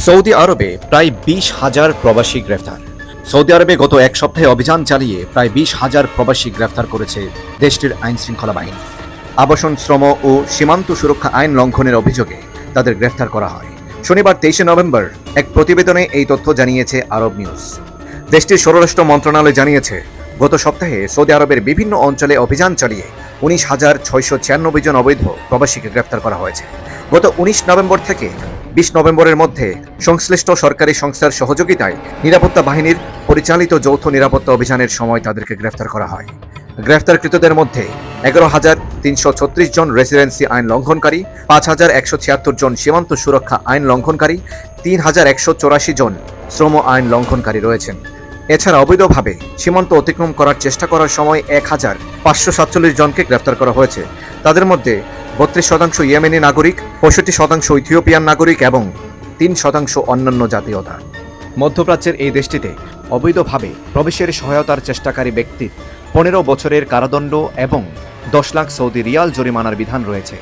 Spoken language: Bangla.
সৌদি আরবে প্রায় 20,000 প্রবাসী গ্রেফতার। সৌদি আরবে গত এক সপ্তাহে অভিযান চালিয়ে প্রায় 20,000 প্রবাসী গ্রেফতার করেছে দেশটির আইন শৃঙ্খলা বাহিনী। আবাসন, শ্রম ও সীমান্ত সুরক্ষা আইন লঙ্ঘনের অভিযোগে তাদের গ্রেফতার করা হয়। শনিবার 23 নভেম্বর এক প্রতিবেদনে এই তথ্য জানিয়েছে আরব নিউজ। দেশটির স্বরাষ্ট্র মন্ত্রণালয় জানিয়েছে, গত সপ্তাহে সৌদি আরবের বিভিন্ন অঞ্চলে অভিযান চালিয়ে 19,696 জন অবৈধ প্রবাসীকে গ্রেফতার করা হয়েছে। গত 19 নভেম্বর থেকে 20 নভেম্বরের মধ্যে সংশ্লিষ্ট সরকারি সংস্থার সহযোগিতায় নিরাপত্তা বাহিনীর পরিচালিত যৌথ নিরাপত্তা অভিযানের সময় তাদেরকে গ্রেফতার করা হয়। গ্রেফতারকৃতদের মধ্যে 11,336 জন রেসিডেন্সি আইন লঙ্ঘনকারী, 5,176 জন সীমান্ত সুরক্ষা আইন লঙ্ঘনকারী, 3,184 জন শ্রম আইন লঙ্ঘনকারী রয়েছেন। এছাড়া অবৈধভাবে সীমান্ত অতিক্রম করার চেষ্টা করার সময় 1,547 জনকে গ্রেফতার করা হয়েছে। তাদের মধ্যে 32% ইয়েমেনি নাগরিক, 65% ইথিওপিয়ান নাগরিক এবং 3% অন্যান্য জাতীয়তা। মধ্যপ্রাচ্যের এই দেশটিতে অবৈধভাবে প্রবেশের সহায়তার চেষ্টাকারী ব্যক্তির 15 বছরের কারাদণ্ড এবং 10 লাখ সৌদি রিয়াল জরিমানার বিধান রয়েছে।